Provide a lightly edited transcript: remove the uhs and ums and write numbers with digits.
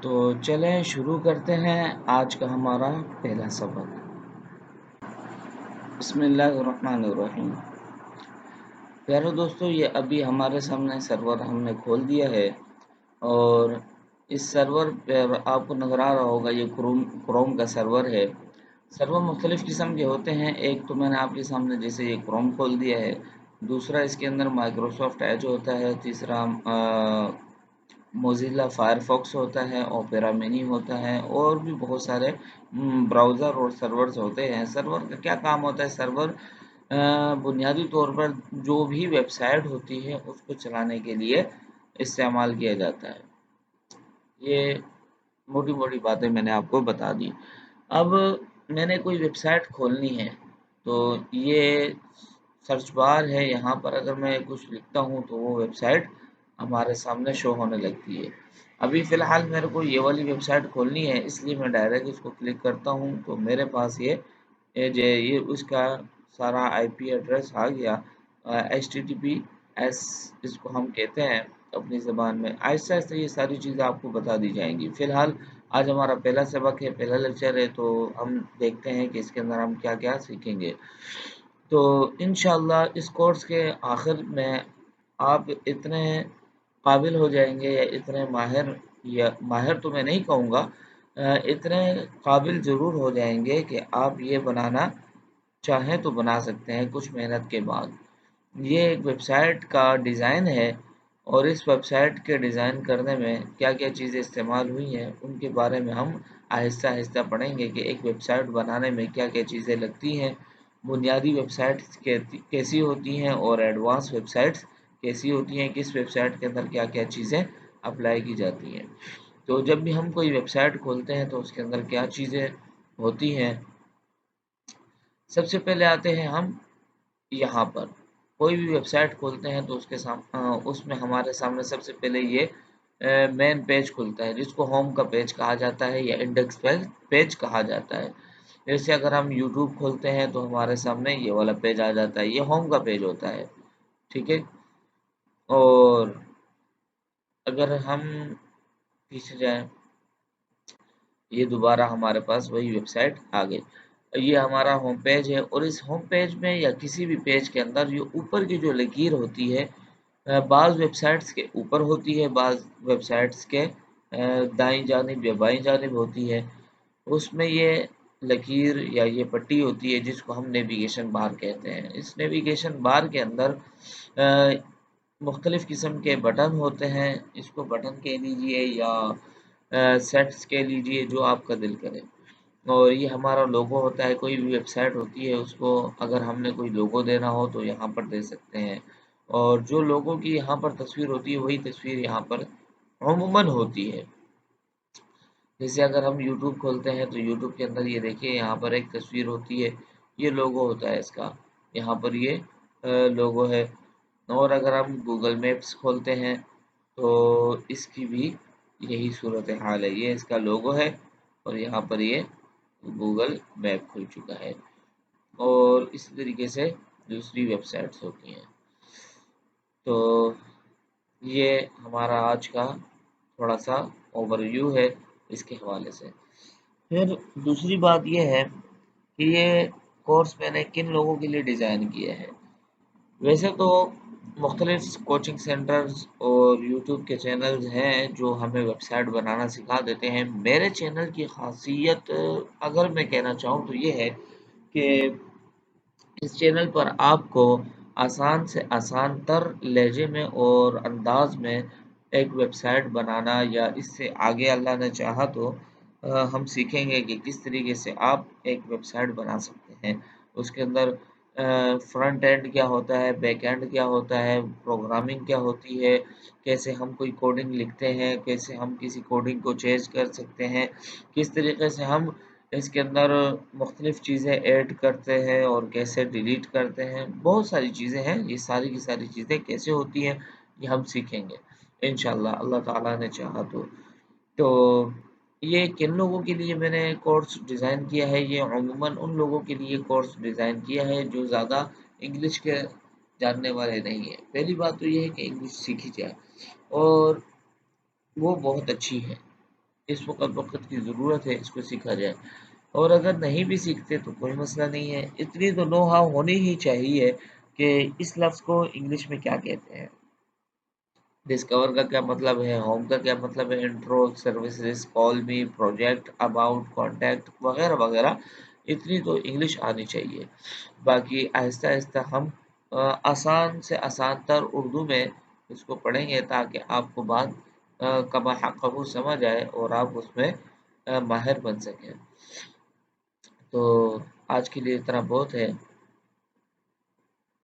تو چلیں شروع کرتے ہیں آج کا ہمارا پہلا سبق۔ بسم اللہ الرحمن الرحیم۔ پیارے دوستو، یہ ابھی ہمارے سامنے سرور ہم نے کھول دیا ہے اور اس سرور پر آپ کو نظر آ رہا ہوگا یہ کروم کا سرور ہے۔ سرور مختلف قسم کے ہوتے ہیں، ایک تو میں نے آپ کے سامنے جیسے یہ کروم کھول دیا ہے، دوسرا اس کے اندر مائکروسافٹ ایج ہوتا ہے، تیسرا موزیلا فائر فاکس ہوتا ہے، اوپیرا منی ہوتا ہے، اور بھی بہت سارے براؤزر اور سرورز ہوتے ہیں۔ سرور کا کیا کام ہوتا ہے؟ سرور بنیادی طور پر جو بھی ویب سائٹ ہوتی ہے اس کو چلانے کے لیے استعمال کیا جاتا ہے۔ یہ موٹی موٹی باتیں میں نے آپ کو بتا دی۔ اب میں نے کوئی ویب سائٹ کھولنی ہے تو یہ سرچ بار ہے، یہاں پر اگر میں کچھ لکھتا ہوں تو وہ ویب سائٹ ہمارے سامنے شو ہونے لگتی ہے۔ ابھی فی الحال میرے کو یہ والی ویب سائٹ کھولنی ہے، اس لیے میں ڈائریکٹ اس کو کلک کرتا ہوں تو میرے پاس یہ اس کا سارا آئی پی ایڈریس آ گیا۔ HTTPS اس کو ہم کہتے ہیں اپنی زبان میں۔ آہستہ آہستہ یہ ساری چیزیں آپ کو بتا دی جائیں گی۔ فی الحال آج ہمارا پہلا سبق ہے، پہلا لیکچر ہے، تو ہم دیکھتے ہیں کہ اس کے اندر ہم کیا کیا سیکھیں گے۔ تو انشاءاللہ اس کورس کے آخر میں آپ اتنے قابل ہو جائیں گے یا اتنے ماہر تو میں نہیں کہوں گا، اتنے قابل ضرور ہو جائیں گے کہ آپ یہ بنانا چاہیں تو بنا سکتے ہیں کچھ محنت کے بعد۔ یہ ایک ویب سائٹ کا ڈیزائن ہے اور اس ویب سائٹ کے ڈیزائن کرنے میں کیا کیا چیزیں استعمال ہوئی ہیں ان کے بارے میں ہم آہستہ آہستہ پڑھیں گے کہ ایک ویب سائٹ بنانے میں کیا کیا چیزیں لگتی ہیں، بنیادی ویب سائٹس کیسی ہوتی ہیں اور ایڈوانس ویب سائٹس کیسی ہوتی ہیں، کس ویب سائٹ کے اندر کیا کیا چیزیں اپلائی کی جاتی ہیں۔ تو جب بھی ہم کوئی ویب سائٹ کھولتے ہیں تو اس کے اندر کیا چیزیں ہوتی ہیں، سب سے پہلے آتے ہیں ہم یہاں پر کوئی بھی ویب سائٹ کھولتے ہیں تو اس میں ہمارے سامنے سب سے پہلے یہ مین پیج کھلتا ہے جس کو ہوم کا پیج کہا جاتا ہے یا انڈیکس پیج کہا جاتا ہے۔ جیسے اگر ہم یوٹیوب کھولتے ہیں تو ہمارے سامنے یہ والا پیج آ جاتا ہے، یہ ہوم کا پیج ہوتا ہے، ٹھیک ہے۔ اور اگر ہم پیچھے جائیں، یہ دوبارہ ہمارے پاس وہی ویب سائٹ آ گئی۔ یہ ہمارا ہوم پیج ہے اور اس ہوم پیج میں یا کسی بھی پیج کے اندر یہ اوپر کی جو لکیر ہوتی ہے، بعض ویب سائٹس کے اوپر ہوتی ہے، بعض ویب سائٹس کے دائیں جانب یا بائیں جانب ہوتی ہے، اس میں یہ لکیر یا یہ پٹی ہوتی ہے جس کو ہم نیویگیشن بار کہتے ہیں۔ اس نیویگیشن بار کے اندر مختلف قسم کے بٹن ہوتے ہیں، اس کو بٹن کہہ لیجئے یا سیٹس کہہ لیجئے، جو آپ کا دل کرے۔ اور یہ ہمارا لوگو ہوتا ہے، کوئی بھی ویب سائٹ ہوتی ہے اس کو اگر ہم نے کوئی لوگو دینا ہو تو یہاں پر دے سکتے ہیں، اور جو لوگوں کی یہاں پر تصویر ہوتی ہے وہی تصویر یہاں پر عموماً ہوتی ہے۔ جیسے اگر ہم یوٹیوب کھولتے ہیں تو یوٹیوب کے اندر یہ دیکھیے یہاں پر ایک تصویر ہوتی ہے، یہ لوگو ہوتا ہے اس کا، یہاں پر یہ لوگو ہے۔ اور اگر ہم گوگل میپس کھولتے ہیں تو اس کی بھی یہی صورتحال ہے، یہ اس کا لوگو ہے اور یہاں پر یہ گوگل میپ کھل چکا ہے، اور اسی طریقے سے دوسری ویب سائٹس ہوتی ہیں۔ تو یہ ہمارا آج کا تھوڑا سا اوور ویو ہے اس کے حوالے سے۔ پھر دوسری بات یہ ہے کہ یہ کورس میں نے کن لوگوں کے لیے ڈیزائن کیا ہے۔ ویسے تو مختلف کوچنگ سینٹرز اور یوٹیوب کے چینلز ہیں جو ہمیں ویب سائٹ بنانا سکھا دیتے ہیں۔ میرے چینل کی خاصیت اگر میں کہنا چاہوں تو یہ ہے کہ اس چینل پر آپ کو آسان سے آسان تر لہجے میں اور انداز میں ایک ویب سائٹ بنانا، یا اس سے آگے اللہ نے چاہا تو ہم سیکھیں گے کہ کس طریقے سے آپ ایک ویب سائٹ بنا سکتے ہیں۔ اس کے اندر فرنٹ اینڈ کیا ہوتا ہے، بیک اینڈ کیا ہوتا ہے، پروگرامنگ کیا ہوتی ہے، کیسے ہم کوئی کوڈنگ لکھتے ہیں، کیسے ہم کسی کوڈنگ کو چینج کر سکتے ہیں، کس طریقے سے ہم اس کے اندر مختلف چیزیں ایڈ کرتے ہیں اور کیسے ڈیلیٹ کرتے ہیں، بہت ساری چیزیں ہیں۔ یہ ساری کی ساری چیزیں کیسے ہوتی ہیں یہ ہم سیکھیں گے انشاءاللہ، اللہ تعالیٰ نے چاہا تو یہ کن لوگوں کے لیے میں نے کورس ڈیزائن کیا ہے؟ یہ عموماً ان لوگوں کے لیے کورس ڈیزائن کیا ہے جو زیادہ انگلش کے جاننے والے نہیں ہیں۔ پہلی بات تو یہ ہے کہ انگلش سیکھی جائے اور وہ بہت اچھی ہے، اس وقت کی ضرورت ہے اس کو سیکھا جائے، اور اگر نہیں بھی سیکھتے تو کوئی مسئلہ نہیں ہے، اتنی تو نو ہاؤ ہونی ہی چاہیے کہ اس لفظ کو انگلش میں کیا کہتے ہیں، ڈسکور کا کیا مطلب ہے، ہوم کا کیا مطلب ہے، intro, services, call me, project, about, contact وغیرہ وغیرہ، اتنی تو انگلش آنی چاہیے۔ باقی آہستہ آہستہ ہم آسان سے آسان تر اردو میں اس کو پڑھیں گے تاکہ آپ کو بات کما حقہ سمجھ آئے اور آپ اس میں ماہر بن سکیں۔ تو آج کے لیے اتنا بہت ہے۔